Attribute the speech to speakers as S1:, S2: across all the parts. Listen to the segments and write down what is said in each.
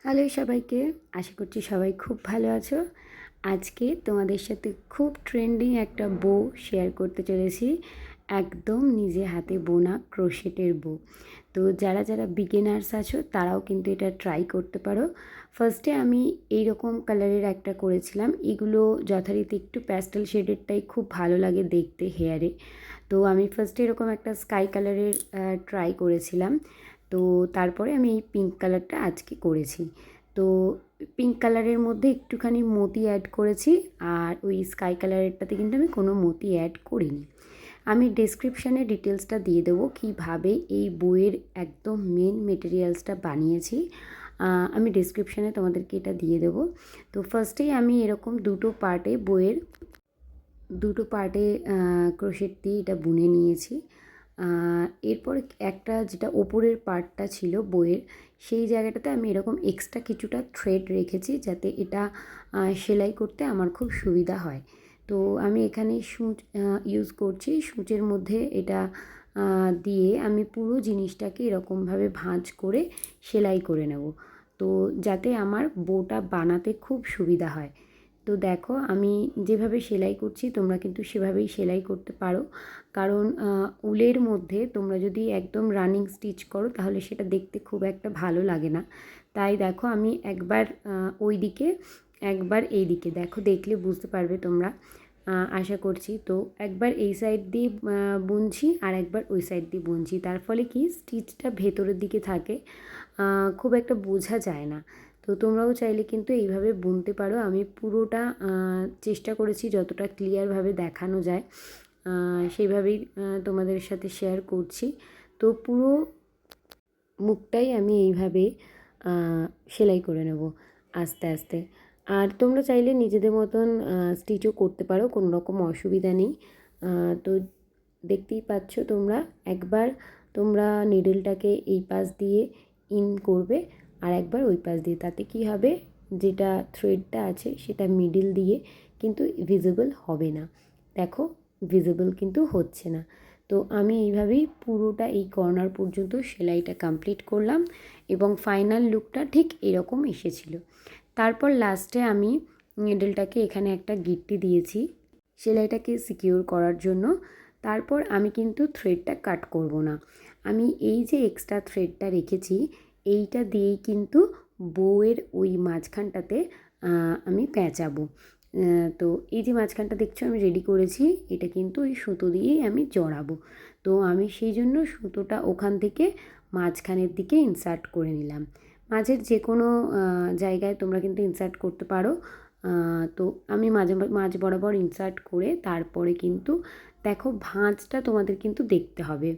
S1: Hello সবাইকে, আশা করছি সবাই খুব ভালো আছো। আজকে তোমাদের সাথে খুব ট্রেন্ডিং একটা বো শেয়ার করতে চলেছি, একদম নিজে হাতে বোনা ক্রোশেটের বো। তো যারা যারা বিগিনার্স আছো তারাও কিন্তু এটা ট্রাই করতে পারো। ফার্স্টে আমি এইরকম কালারের একটা করেছিলাম, এগুলো যথারীতি একটু প্যাস্টেল শেডেরটাই খুব ভালো লাগে দেখতে হেয়ারে। তো আমি ফার্স্টে এরকম একটা স্কাই কালারের ট্রাই করেছিলাম। তো তারপরে আমি এই পিঙ্ক কালারটা আজকে করেছি। তো পিঙ্ক কালারের মধ্যে একটুখানি মতি অ্যাড করেছি, আর ওই স্কাই কালারেরটাতে কিন্তু আমি কোনো মতি অ্যাড করিনি। আমি ডেসক্রিপশানে ডিটেলসটা দিয়ে দেবো কীভাবে এই বইয়ের একদম মেন মেটেরিয়ালসটা বানিয়েছি। আমি ডেসক্রিপশানে তোমাদেরকে এটা দিয়ে দেবো। তো ফার্স্টেই আমি এরকম দুটো পার্টে ক্রোশেট দিয়ে এটা বুনে নিয়েছি। এরপর একটা যেটা ওপরের পার্টটা ছিল বইয়ের, সেই জায়গাটাতে আমি এরকম এক্সট্রা কিছুটা থ্রেড রেখেছি যাতে এটা সেলাই করতে আমার খুব সুবিধা হয়। তো আমি এখানে সূচ ইউজ করছি, সূচের মধ্যে এটা দিয়ে আমি পুরো জিনিসটাকে এরকমভাবে ভাঁজ করে সেলাই করে নেব, তো যাতে আমার বউটা বানাতে খুব সুবিধা হয়। তো দেখো আমি যেভাবে সেলাই করছি তোমরা কিন্তু সেভাবেই সেলাই করতে পারো, কারণ উলের মধ্যে তোমরা যদি একদম রানিং স্টিচ করো তাহলে সেটা দেখতে খুব একটা ভালো লাগে না। তাই দেখো আমি একবার ওই দিকে একবার এই দিকে দেখো, দেখলে বুঝতে পারবে তোমরা, আশা করছি। তো একবার এই সাইড দিয়ে বুনছি আর একবার ওই সাইড দিয়ে বুনছি, তার ফলে কি স্টিচটা ভেতরের দিকে থাকে, খুব একটা বোঝা যায় না। তো তোমরাও চাইলে কিন্তু এইভাবে বুনতে পারো। আমি পুরোটা চেষ্টা করেছি যতটা ক্লিয়ারভাবে দেখানো যায় সেইভাবেই তোমাদের সাথে শেয়ার করছি। তো পুরো মুখটাই আমি এইভাবে সেলাই করে নেব আস্তে আস্তে। আর তোমরা চাইলে নিজেদের মতন স্টিচও করতে পারো, কোনো রকম অসুবিধা নেই। তো দেখতেই পাচ্ছ তোমরা, একবার তোমরা নিডলটাকে এই পাশ দিয়ে ইন করবে আর একবার ওই পাশ দিয়ে, তাতে কি হবে, যেটা থ্রেডটা আছে সেটা মিডিল দিয়ে কিন্তু ভিজিবল হবে না। দেখো ভিজিবল কিন্তু হচ্ছে না। তো আমি এইভাবেই পুরোটা এই কর্নার পর্যন্ত সেলাইটা কমপ্লিট করলাম এবং ফাইনাল লুকটা ঠিক এরকম এসেছিল। তারপর লাস্টে আমি নিডলটাকে এখানে একটা গিট্টি দিয়েছি সেলাইটাকে সিকিউর করার জন্য। তারপর আমি কিন্তু থ্রেডটা কাট করব না, আমি এই যে এক্সট্রা থ্রেডটা রেখেছি এইটা দিয়েই কিন্তু বউয়ের ওই মাঝখানটাতে আমি পেঁচাবো। তো এই যে মাঝখানটা দেখছো আমি রেডি করেছি, এটা কিন্তু ওই সুতো দিয়েই আমি জড়াবো। তো আমি সেই জন্য সুতোটা ওখান থেকে মাঝখানের দিকে ইনসার্ট করে নিলাম। মাঝের যে কোনো জায়গায় তোমরা কিন্তু ইনসার্ট করতে পারো। তো আমি মাঝ বরাবর ইনসার্ট করে তারপরে কিন্তু দেখো ভাঁজটা তোমাদের কিন্তু দেখতে হবে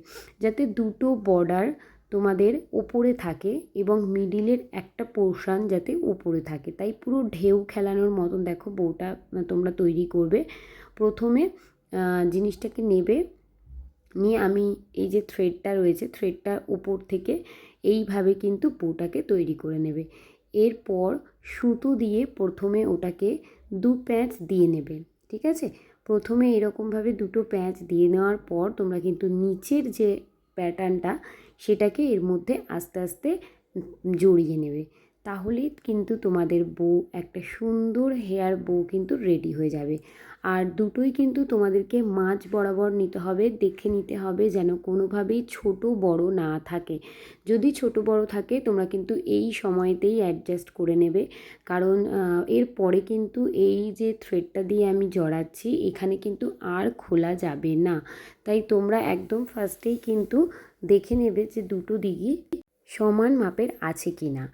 S1: যাতে দুটো বর্ডার তোমাদের ওপরে থাকে এবং মিডিলের একটা পোর্শান যাতে উপরে থাকে, তাই পুরো ঢেউ খেলানোর মতন দেখো বউটা তোমরা তৈরি করবে। প্রথমে জিনিসটাকে নেবে, নিয়ে আমি এই যে থ্রেডটা রয়েছে থ্রেডটার উপর থেকে এইভাবে কিন্তু বউটাকে তৈরি করে নেবে। এরপর সুতো দিয়ে প্রথমে ওটাকে দু প্যাঁচ দিয়ে নেবে, ঠিক আছে। প্রথমে এরকমভাবে দুটো প্যাঁচ দিয়ে নেওয়ার পর তোমরা কিন্তু নিচের যে প্যাটার্নটা সেটাকে এর মধ্যে আস্তে আস্তে জড়িয়ে নেবে, তাহলেই কিন্তু তোমাদের বউ একটা সুন্দর হেয়ার বউ কিন্তু রেডি হয়ে যাবে। আর দুটোই কিন্তু তোমাদেরকে মাঝ বরাবর নিতে হবে, দেখে নিতে হবে যেন কোনোভাবেই ছোট বড় না থাকে। যদি ছোট বড় থাকে তোমরা কিন্তু এই সময়তেই অ্যাডজাস্ট করে নেবে, কারণ এরপরে কিন্তু এই যে থ্রেডটা দিয়ে আমি জড়াচ্ছি এখানে কিন্তু আর খোলা যাবে না। তাই তোমরা একদম ফার্স্টেই কিন্তু দেখে নেবে যে দুটো দিকই সমান মাপের আছে কি না।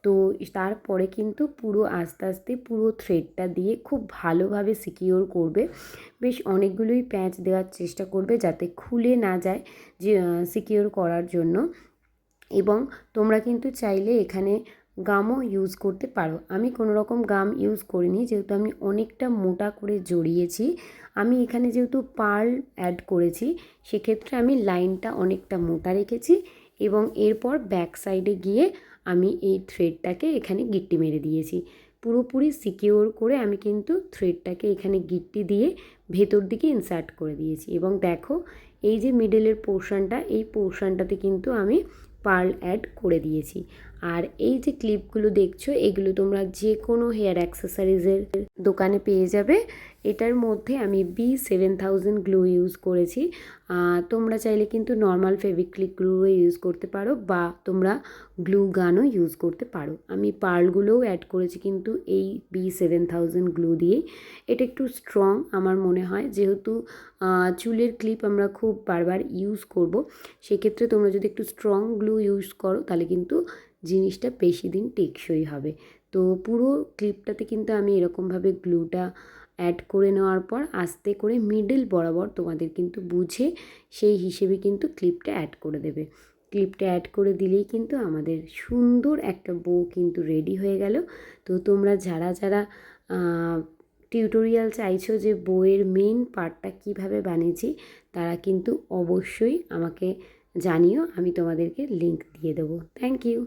S1: তো তারপরে কিন্তু পুরো আস্তে আস্তে পুরো থ্রেডটা দিয়ে খুব ভালোভাবে সিকিওর করবে। বেশ অনেকগুলোই প্যাঁচ দেওয়ার চেষ্টা করবে যাতে খুলে না যায়, যে সিকিওর করার জন্য। এবং তোমরা কিন্তু চাইলে এখানে গামও ইউজ করতে পারো, আমি কোনো রকম গাম ইউজ করিনি যেহেতু আমি অনেকটা মোটা করে জড়িয়েছি। আমি এখানে যেহেতু পার্ল অ্যাড করেছি সেক্ষেত্রে আমি লাইনটা অনেকটা মোটা রেখেছি এবং এরপর ব্যাক সাইডে গিয়ে আমি এই থ্রেডটাকে এখানে গিট্টি মেরে দিয়েছি। পুরোপুরি সিকিওর করে আমি কিন্তু থ্রেডটাকে এখানে গিট্টি দিয়ে ভেতর দিকে ইনসার্ট করে দিয়েছি। এবং দেখো এই যে মিডলের পোর্শনটা, এই পোর্শনটাতে কিন্তু আমি পার্ল অ্যাড করে দিয়েছি। আর এই যে ক্লিপগুলো দেখছো এগুলো তোমরা যে কোনো হেয়ার অ্যাক্সেসরিজের দোকানে পেয়ে যাবে। এটার মধ্যে আমি B7000 গ্লু ইউজ করেছি। তোমরা চাইলে কিন্তু নর্মাল ফেভিক্রিক গ্লুও ইউজ করতে পারো বা তোমরা গ্লু গানও ইউজ করতে পারো। আমি পার্লগুলোও অ্যাড করেছি কিন্তু এই B7000 গ্লু দিয়েই। এটা একটু স্ট্রং আমার মনে হয়, যেহেতু চুলের ক্লিপ আমরা খুব বারবার ইউজ করব, সেক্ষেত্রে তোমরা যদি একটু স্ট্রং গ্লু ইউজ করো তাহলে কিন্তু জিনিসটা বেশি দিন টেকসই হবে। তো পুরো ক্লিপটাতে কিন্তু আমি এরকমভাবে গ্লুটা অ্যাড করে নেওয়ার পর আস্তে করে মিডল বরাবর তোমাদের কিন্তু বুঝে সেই হিসেবে কিন্তু ক্লিপটা অ্যাড করে দেবে। ক্লিপটা অ্যাড করে দিলেই কিন্তু আমাদের সুন্দর একটা বো কিন্তু রেডি হয়ে গেল। তো তোমরা যারা যারা টিউটোরিয়াল চাইছো যে বইয়ের মেন পার্টটা কিভাবে বানিয়েছি, তারা কিন্তু অবশ্যই আমাকে জানিও, আমি তোমাদেরকে লিংক দিয়ে দেবো। Thank you.